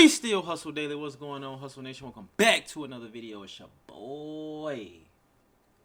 We still hustle daily. What's going on, Hustle Nation? Welcome back to another video. It's your boy,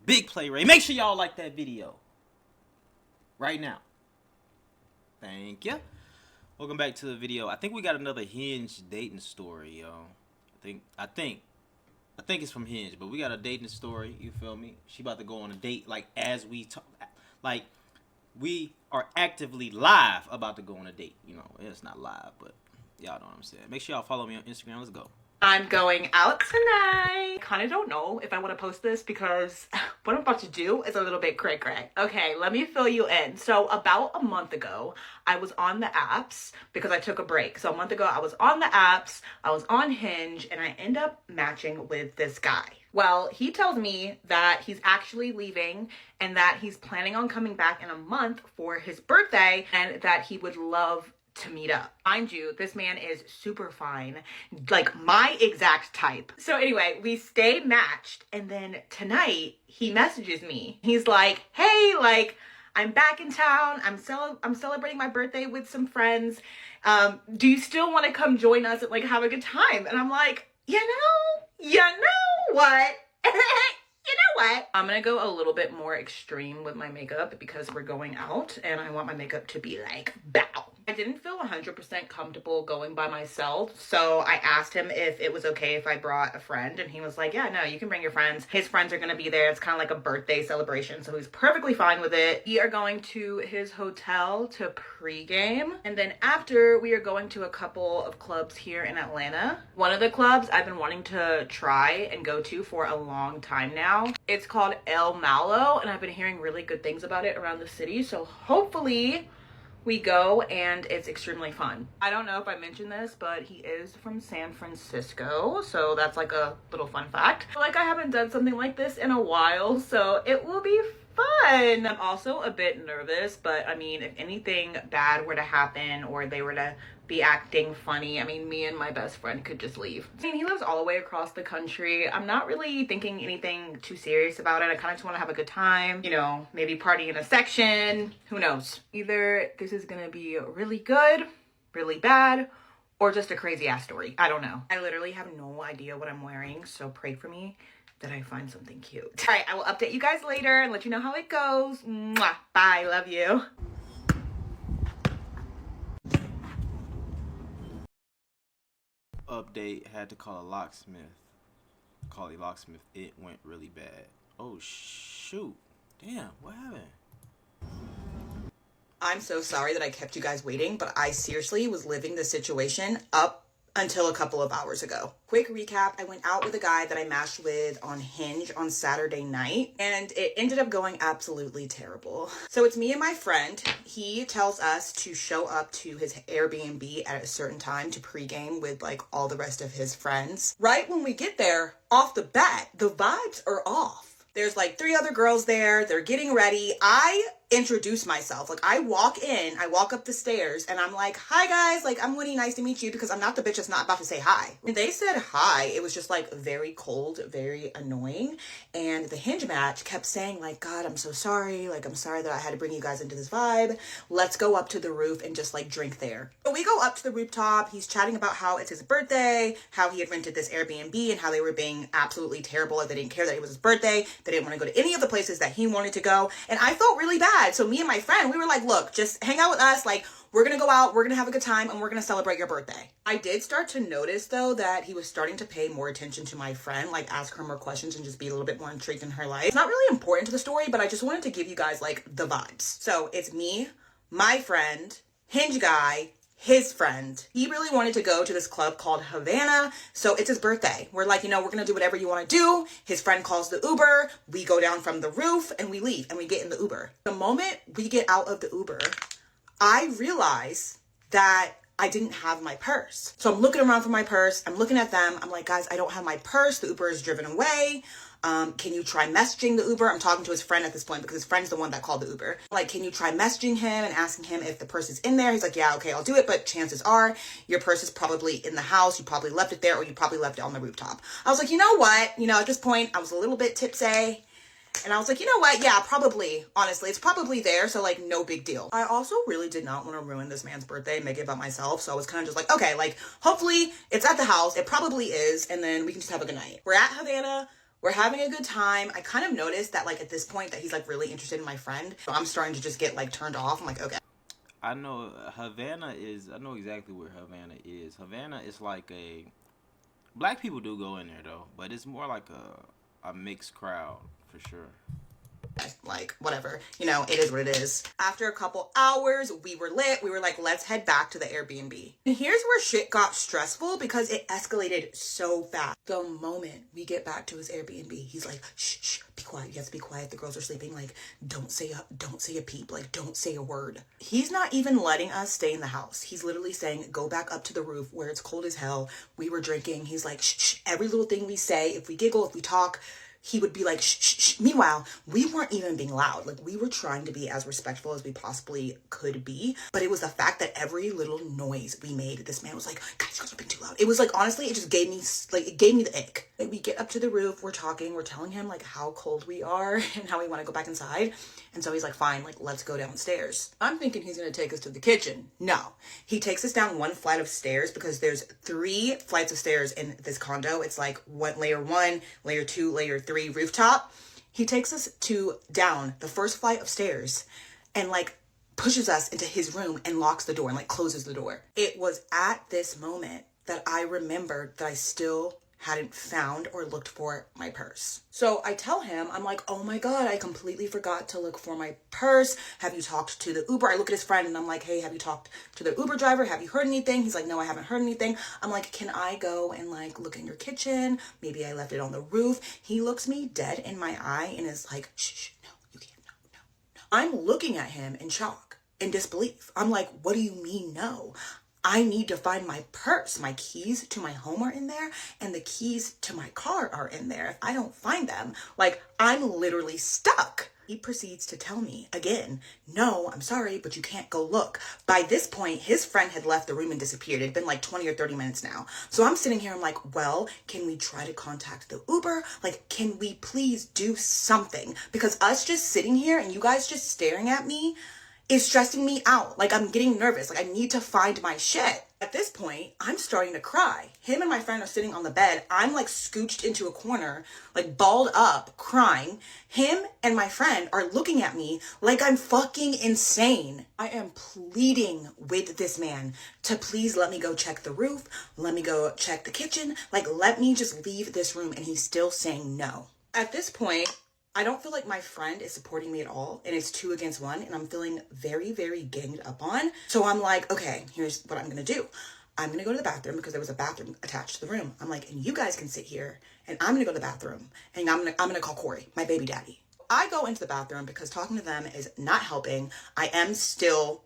Big Play Ray. Make sure y'all like that video right now. Thank you. Welcome back to the video. I think we got another Hinge dating story, yo. I think it's from Hinge, but we got a dating story. You feel me? She about to go on a date, like as we talk, like we are actively live about to go on a date. You know, it's not live, but y'all know what I'm saying. Make sure y'all follow me on Instagram. Let's go. I'm going out tonight. Kind of don't know if I want to post this because what I'm about to do is a little bit cray-cray. Okay, let me fill you in. So about a month ago, I was on the apps because I took a break. So a month ago, I was on the apps, I was on Hinge, and I end up matching with this guy. Well, he tells me that he's actually leaving and that he's planning on coming back in a month for his birthday and that he would love to meet up. Mind you, this man is super fine, like my exact type. So anyway, we stay matched, and then tonight he messages me. He's like, hey, like, I'm back in town. I'm celebrating my birthday with some friends. Do you still want to come join us and like have a good time? And I'm like, you know what? You know what? I'm gonna go a little bit more extreme with my makeup because we're going out and I want my makeup to be like bow. I didn't feel 100% comfortable going by myself, so I asked him if it was okay if I brought a friend, and he was like, yeah, no, you can bring your friends. His friends are gonna be there. It's kind of like a birthday celebration, so he's perfectly fine with it. We are going to his hotel to pregame, and then after, we are going to a couple of clubs here in Atlanta. One of the clubs I've been wanting to try and go to for a long time now. It's called El Malo, and I've been hearing really good things about it around the city, so hopefully we go and it's extremely fun. I don't know if I mentioned this, but he is from San Francisco, so that's like a little fun fact. Like, I haven't done something like this in a while, so it will be fun. I'm also a bit nervous, but I mean, if anything bad were to happen or they were to be acting funny, I mean, me and my best friend could just leave. I mean, he lives all the way across the country. I'm not really thinking anything too serious about it. I kind of just want to have a good time, you know, maybe party in a section, who knows. Either this is gonna be really good, really bad, or just a crazy ass story. I don't know. I literally have no idea what I'm wearing, so pray for me that I find something cute. All right, I will update you guys later and let you know how it goes. Mwah. Bye, love you. Update, had to call a locksmith. Call a locksmith. It went really bad. Oh shoot. Damn, what happened? I'm so sorry that I kept you guys waiting, but I seriously was living the situation up until a couple of hours ago. Quick recap, I went out with a guy that I matched with on Hinge on Saturday night, and it ended up going absolutely terrible. So it's me and my friend. He tells us to show up to his Airbnb at a certain time to pregame with like all the rest of his friends. Right when we get there, off the bat, the vibes are off. There's like 3 other girls there. They're getting ready. I introduce myself. Like, I walk up the stairs and I'm like, hi guys, like, I'm Winnie, nice to meet you, because I'm not the bitch that's not about to say hi. When they said hi, it was just like very cold, very annoying. And the Hinge match kept saying like, God, I'm so sorry. Like, I'm sorry that I had to bring you guys into this vibe. Let's go up to the roof and just like drink there. So we go up to the rooftop. He's chatting about how it's his birthday, how he had rented this Airbnb and how they were being absolutely terrible. Like, they didn't care that it was his birthday. They didn't want to go to any of the places that he wanted to go. And I felt really bad. So me and my friend, we were like, look, just hang out with us. Like, we're going to go out, we're going to have a good time, and we're going to celebrate your birthday. I did start to notice, though, that he was starting to pay more attention to my friend, like ask her more questions and just be a little bit more intrigued in her life. It's not really important to the story, but I just wanted to give you guys, like, the vibes. So it's me, my friend, Hinge guy, his friend. He really wanted to go to this club called Havana, so it's his birthday. We're like, you know, we're gonna do whatever you want to do. His friend calls the Uber, we go down from the roof and we leave and we get in the Uber. The moment we get out of the Uber, I realize that I didn't have my purse. So I'm looking around for my purse, I'm looking at them, I'm like, guys, I don't have my purse, the Uber is driven away. Can you try messaging the Uber? I'm talking to his friend at this point because his friend's the one that called the Uber. Like, can you try messaging him and asking him if the purse is in there? He's like, yeah, okay, I'll do it. But chances are your purse is probably in the house. You probably left it there, or you probably left it on the rooftop. I was like, you know what? You know, at this point, I was a little bit tipsy. And I was like, you know what? Yeah, probably. Honestly, it's probably there. So like, no big deal. I also really did not want to ruin this man's birthday and make it about myself. So I was kind of just like, okay, like hopefully it's at the house. It probably is. And then we can just have a good night. We're at Havana. We're having a good time. I kind of noticed that like at this point that he's like really interested in my friend. So I'm starting to just get like turned off. I'm like, okay. I know Havana is. I know exactly where Havana is. Havana is like a. Black people do go in there though, but it's more like a mixed crowd for sure. Like, whatever, you know, it is what it is. After a couple hours, we were lit. We were like, let's head back to the Airbnb. And here's where shit got stressful because it escalated so fast. The moment we get back to his Airbnb, he's like, shh, shh, be quiet. You have to be quiet. The girls are sleeping. Like, don't say a peep. Like, don't say a word. He's not even letting us stay in the house. He's literally saying, go back up to the roof where it's cold as hell. We were drinking. He's like, shh, shh. Every little thing we say, if we giggle, if we talk, he would be like, shh, shh, shh. Meanwhile, we weren't even being loud. Like, we were trying to be as respectful as we possibly could be. But it was the fact that every little noise we made, this man was like, guys, you're being too loud. It was like, honestly, it just gave me, like, it gave me the ick. Like, we get up to the roof, we're talking, we're telling him, like, how cold we are and how we want to go back inside. And so he's like, fine, like, let's go downstairs. I'm thinking he's going to take us to the kitchen. No. He takes us down one flight of stairs because there's 3 flights of stairs in this condo. It's like layer 1, layer 2, layer 3 rooftop. He takes us down the first flight of stairs and like pushes us into his room and locks the door and like closes the door. It was at this moment that I remembered that I still hadn't found or looked for my purse. So I tell him, I'm like, oh my God, I completely forgot to look for my purse. Have you talked to the Uber? I look at his friend and I'm like, hey, have you talked to the Uber driver? Have you heard anything? He's like, no, I haven't heard anything. I'm like, can I go and like look in your kitchen? Maybe I left it on the roof. He looks me dead in my eye and is like, shh, shh, no, you can't, no. I'm looking at him in shock, in disbelief. I'm like, what do you mean no? I need to find my purse. My keys to my home are in there and the keys to my car are in there. If I don't find them, like, I'm literally stuck. He proceeds to tell me again, no, I'm sorry, but you can't go look. By this point, his friend had left the room and disappeared. It had been like 20 or 30 minutes now. So I'm sitting here, I'm like, well, can we try to contact the Uber? Like, can we please do something? Because us just sitting here and you guys just staring at me is stressing me out. Like, I'm getting nervous. Like, I need to find my shit. At this point, I'm starting to cry. Him and my friend are sitting on the bed. I'm like scooched into a corner, like balled up, crying. Him and my friend are looking at me like I'm fucking insane. I am pleading with this man to please let me go check the roof. Let me go check the kitchen. Like, let me just leave this room. And he's still saying no. At this point, I don't feel like my friend is supporting me at all, and it's 2 against 1, and I'm feeling very, very ganged up on. So I'm like, okay, here's what I'm gonna do. I'm gonna go to the bathroom because there was a bathroom attached to the room. I'm like, and you guys can sit here, and I'm gonna go to the bathroom, and I'm gonna call Corey, my baby daddy. I go into the bathroom because talking to them is not helping. I am still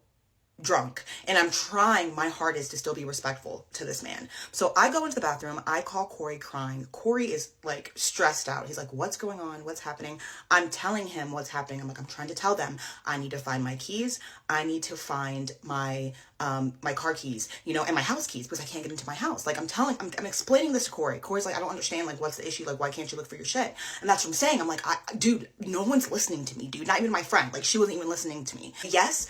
drunk and I'm trying my hardest to still be respectful to this man. So I go into the bathroom, I call Corey crying. Corey is like stressed out. He's like, what's going on? What's happening? I'm telling him what's happening. I'm like, I'm trying to tell them I need to find my keys. I need to find my car keys, you know, and my house keys because I can't get into my house. Like, I'm explaining this to Corey. Corey's like, I don't understand. Like, what's the issue? Like, why can't you look for your shit? And that's what I'm saying. I'm like, dude, no one's listening to me, dude. Not even my friend. Like, she wasn't even listening to me. Yes,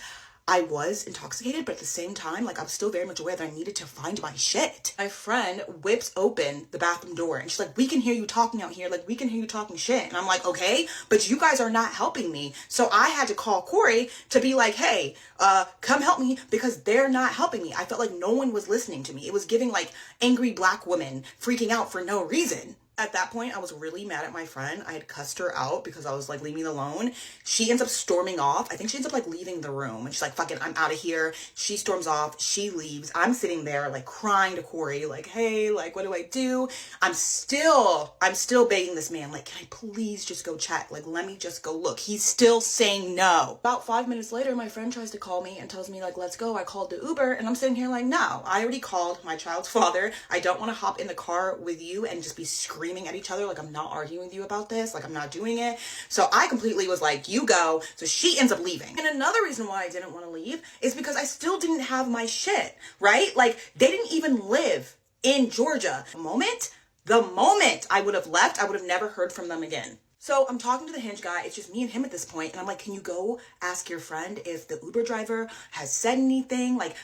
I was intoxicated, but at the same time, like, I was still very much aware that I needed to find my shit. My friend whips open the bathroom door and she's like, we can hear you talking out here. Like, we can hear you talking shit. And I'm like, okay, but you guys are not helping me. So I had to call Corey to be like, hey, come help me because they're not helping me. I felt like no one was listening to me. It was giving like angry black women freaking out for no reason. At that point, I was really mad at my friend. I had cussed her out because I was like, leave me alone. She ends up storming off. I think she ends up like leaving the room and she's like, fuck it, I'm out of here. She storms off. She leaves. I'm sitting there like crying to Corey, like, hey, like, what do I do? I'm still begging this man, like, can I please just go check? Like, let me just go look. He's still saying no. About 5 minutes later, my friend tries to call me and tells me like, let's go. I called the Uber and I'm sitting here like, no, I already called my child's father. I don't want to hop in the car with you and just be screaming at each other. Like, I'm not arguing with you about this. Like, I'm not doing it. So I completely was like, you go. So she ends up leaving. And another reason why I didn't want to leave is because I still didn't have my shit, right? Like, they didn't even live in Georgia. The moment I would have left, I would have never heard from them again. So I'm talking to the Hinge guy. It's just me and him at this point. And I'm like, can you go ask your friend if the Uber driver has said anything? Like,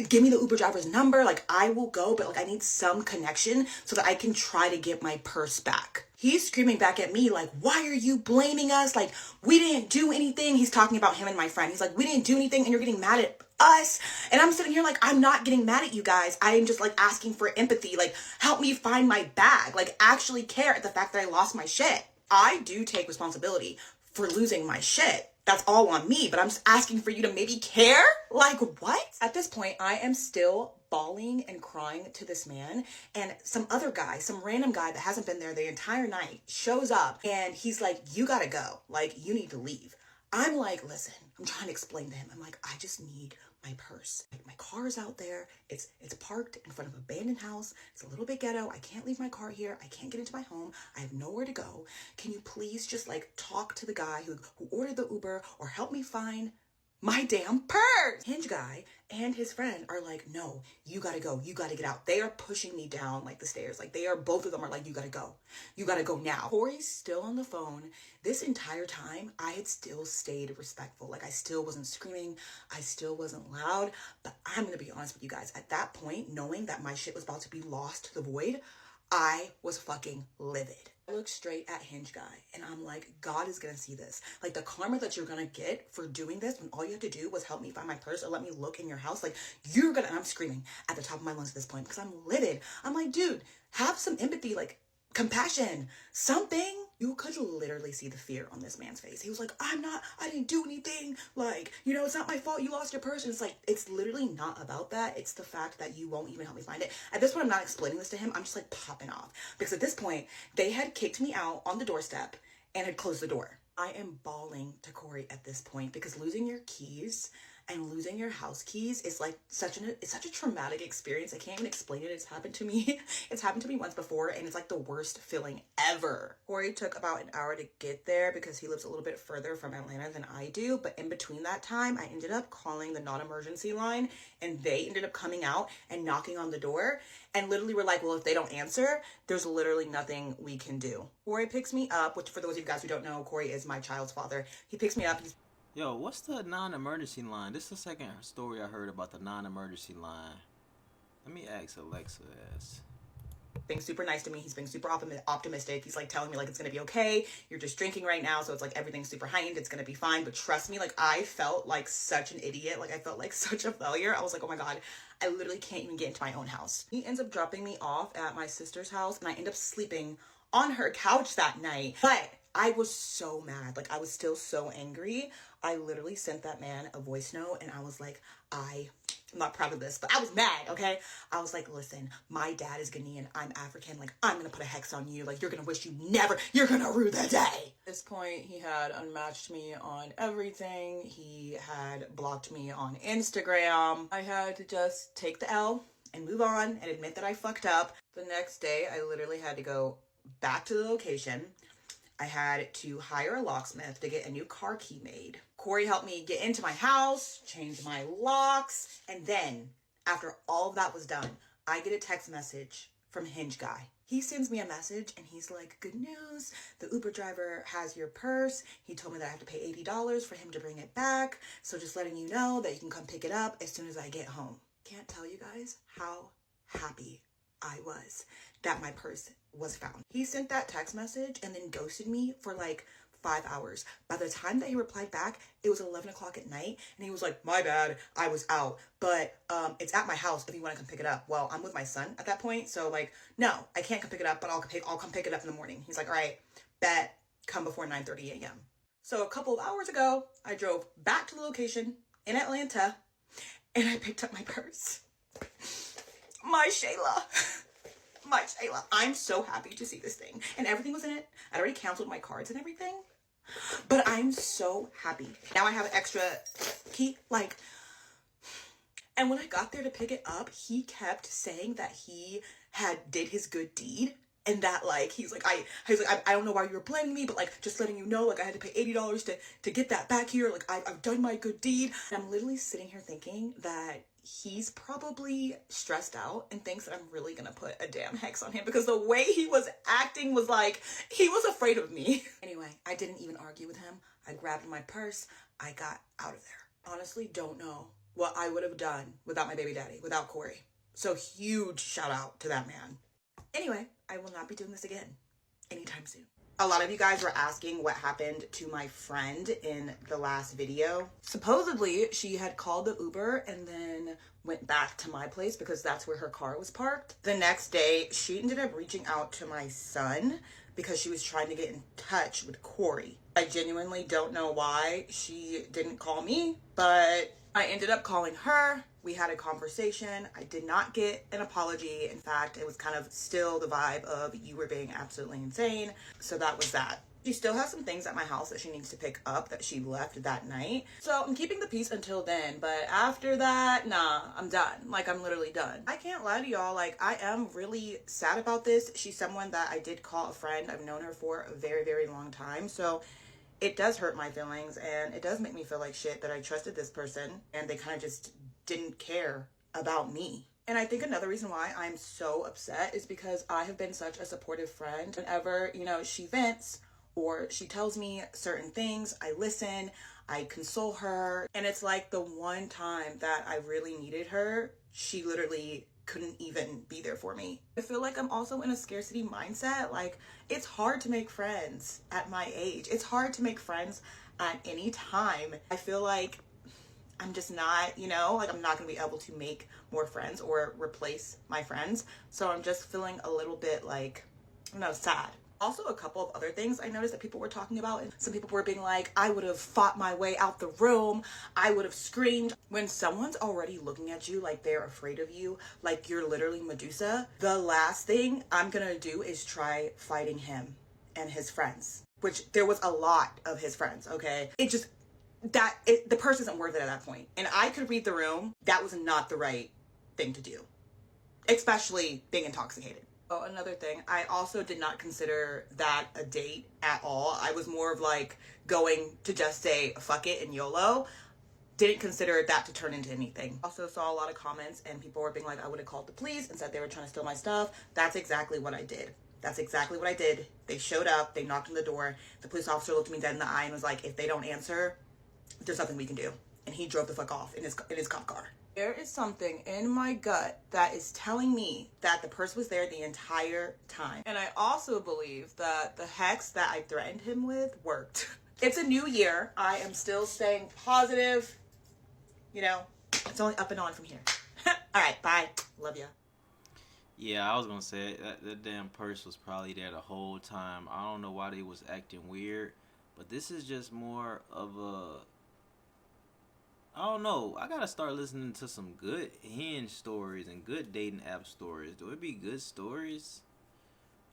give me the Uber driver's number. Like, I will go, but like, I need some connection so that I can try to get my purse back. He's screaming back at me like, why are you blaming us? Like, we didn't do anything. He's talking about him and my friend. He's like, we didn't do anything and you're getting mad at us. And I'm sitting here like, I'm not getting mad at you guys. I am just like asking for empathy. Like, help me find my bag. Like, actually care at the fact that I lost my shit. I do take responsibility for losing my shit. That's all on me, but I'm just asking for you to maybe care? Like, what? At this point, I am still bawling and crying to this man, and some other guy, some random guy that hasn't been there the entire night shows up, and he's like, you gotta go. Like, you need to leave. I'm like, listen, I'm trying to explain to him. I'm like, I just need my purse. Like, my car's out there. It's parked in front of an abandoned house. It's a little bit ghetto. I can't leave my car here. I can't get into my home. I have nowhere to go. Can you please just like talk to the guy who ordered the Uber or help me find my damn purse? Hinge guy and his friend are like, no, you gotta go. You gotta get out. They are pushing me down like the stairs. Like both of them are like, you gotta go. You gotta go now. Corey's still on the phone. This entire time, I had still stayed respectful. Like, I still wasn't screaming. I still wasn't loud. But I'm gonna be honest with you guys. At that point, knowing that my shit was about to be lost to the void, I was fucking livid. I look straight at Hinge guy and I'm like, God is gonna see this. Like, the karma that you're gonna get for doing this when all you had to do was help me find my purse or let me look in your house. Like, you're gonna, and I'm screaming at the top of my lungs at this point because I'm livid. I'm like, dude, have some empathy, like compassion, something. You could literally see the fear on this man's face. He was like, I didn't do anything. Like, it's not my fault you lost your purse. And it's like, it's literally not about that. It's the fact that you won't even help me find it. At this point, I'm not explaining this to him. I'm just like popping off. Because at this point, they had kicked me out on the doorstep and had closed the door. I am bawling to Corey at this point because losing your keys and losing your house keys is like such a traumatic experience. I can't even explain it. It's happened to me. It's happened to me once before, and it's like the worst feeling ever. Corey took about an hour to get there because he lives a little bit further from Atlanta than I do. But in between that time, I ended up calling the non-emergency line, and they ended up coming out and knocking on the door. And literally were like, well, if they don't answer, there's literally nothing we can do. Corey picks me up, which for those of you guys who don't know, Corey is my child's father. He picks me up. Yo, what's the non-emergency line? This is the second story I heard about the non-emergency line. Let me ask Alexa this. Being super nice to me. He's being super optimistic. He's like telling me like, it's going to be okay. You're just drinking right now. So it's like everything's super heightened. It's going to be fine. But trust me, like, I felt like such an idiot. Like, I felt like such a failure. I was like, oh my God, I literally can't even get into my own house. He ends up dropping me off at my sister's house, and I end up sleeping on her couch that night. But I was so mad. Like, I was still so angry. I literally sent that man a voice note, and I was like, I'm not proud of this, but I was mad, okay? I was like, listen, my dad is Ghanaian, I'm African, like, I'm gonna put a hex on you, like, you're gonna wish you're gonna rue the day. At this point, he had unmatched me on everything. He had blocked me on Instagram. I had to just take the L and move on and admit that I fucked up. The next day, I literally had to go back to the location. I had to hire a locksmith to get a new car key made. Corey helped me get into my house, change my locks, and then, after all of that was done, I get a text message from Hinge guy. He sends me a message and he's like, good news, the Uber driver has your purse. He told me that I have to pay $80 for him to bring it back. So just letting you know that you can come pick it up as soon as I get home. Can't tell you guys how happy I was that my purse was found. He sent that text message and then ghosted me for like 5 hours. By the time that he replied back, it was 11 o'clock at night, and he was like, my bad, I was out, but it's at my house if you want to come pick it up. Well, I'm with my son at that point, so like, no, I can't come pick it up, but I'll come pick it up in the morning. He's like, all right, bet, come before 9:30 a.m. So a couple of hours ago, I drove back to the location in Atlanta, and I picked up my purse. My Shayla. My Shayla. I'm so happy to see this thing. And everything was in it. I'd already canceled my cards and everything. But I'm so happy. Now I have an extra key, like, and when I got there to pick it up, he kept saying that he did his good deed. And that, like, he's like, I don't know why you were blaming me, but, like, just letting you know, like, I had to pay $80 to get that back here. Like, I've done my good deed. And I'm literally sitting here thinking that he's probably stressed out and thinks that I'm really gonna put a damn hex on him, because the way he was acting was like he was afraid of me. Anyway, I didn't even argue with him. I grabbed my purse. I got out of there. Honestly, don't know what I would have done without my baby daddy, without Corey. So huge shout out to that man. Anyway, I will not be doing this again anytime soon. A lot of you guys were asking what happened to my friend in the last video. Supposedly, she had called the Uber and then went back to my place because that's where her car was parked. The next day, she ended up reaching out to my son because she was trying to get in touch with Corey. I genuinely don't know why she didn't call me, but I ended up calling her. We had a conversation. I did not get an apology. In fact, it was kind of still the vibe of you were being absolutely insane. So that was that. She still has some things at my house that she needs to pick up that she left that night. So I'm keeping the peace until then. But after that, nah, I'm done. Like, I'm literally done. I can't lie to y'all. Like, I am really sad about this. She's someone that I did call a friend. I've known her for a very, very long time. So it does hurt my feelings, and it does make me feel like shit that I trusted this person and they kind of just didn't care about me. And I think another reason why I'm so upset is because I have been such a supportive friend. Whenever, you know, she vents or she tells me certain things, I listen, I console her. And it's like the one time that I really needed her, she literally couldn't even be there for me. I feel like I'm also in a scarcity mindset. Like, it's hard to make friends at my age. It's hard to make friends at any time. I feel like I'm just not, you know, like I'm not gonna be able to make more friends or replace my friends. So I'm just feeling a little bit like, I don't know, sad. Also, a couple of other things I noticed that people were talking about, and some people were being like, I would have fought my way out the room, I would have screamed. When someone's already looking at you like they're afraid of you, like you're literally Medusa, the last thing I'm gonna do is try fighting him and his friends, which there was a lot of his friends, okay? The purse isn't worth it at that point. And I could read the room. That was not the right thing to do, especially being intoxicated. Oh, another thing, I also did not consider that a date at all. I was more of like going to just say fuck it and YOLO. Didn't consider that to turn into anything. Also saw a lot of comments and people were being like, I would have called the police and said they were trying to steal my stuff. That's exactly what I did. That's exactly what I did. They showed up, they knocked on the door. The police officer looked me dead in the eye and was like, if they don't answer, there's nothing we can do. And he drove the fuck off in his cop car. There is something in my gut that is telling me that the purse was there the entire time. And I also believe that the hex that I threatened him with worked. It's a new year. I am still staying positive. You know, it's only up and on from here. All right, bye. Love ya. Yeah, I was gonna say that damn purse was probably there the whole time. I don't know why they was acting weird, but this is just more of a, I don't know. I gotta start listening to some good Hinge stories and good dating app stories. Do it be good stories?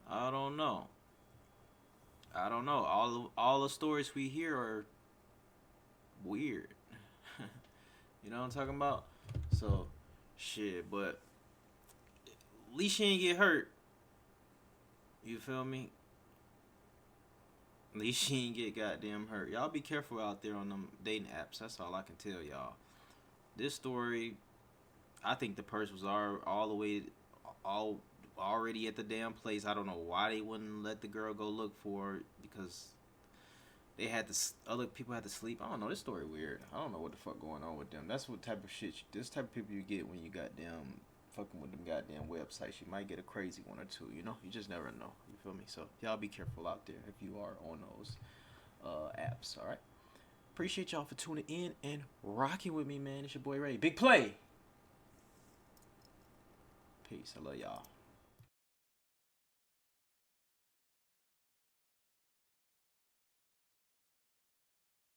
I don't know. All the stories we hear are weird. You know what I'm talking about? So, shit. But at least she ain't get hurt. You feel me? At least she ain't get goddamn hurt. Y'all be careful out there on them dating apps. That's all I can tell y'all. This story, I think the purse was all the way, all already at the damn place. I don't know why they wouldn't let the girl go look for it, because they had other people had to sleep. I don't know. This story weird. I don't know what the fuck going on with them. That's what type of shit. This type of people you get when you goddamn fucking with them goddamn websites. You might get a crazy one or two. You know. You just never know. You feel me? So y'all be careful out there if you are on those apps. All right. Appreciate y'all for tuning in and rocking with me, man. It's your boy Ray. Big play. Peace. I love y'all.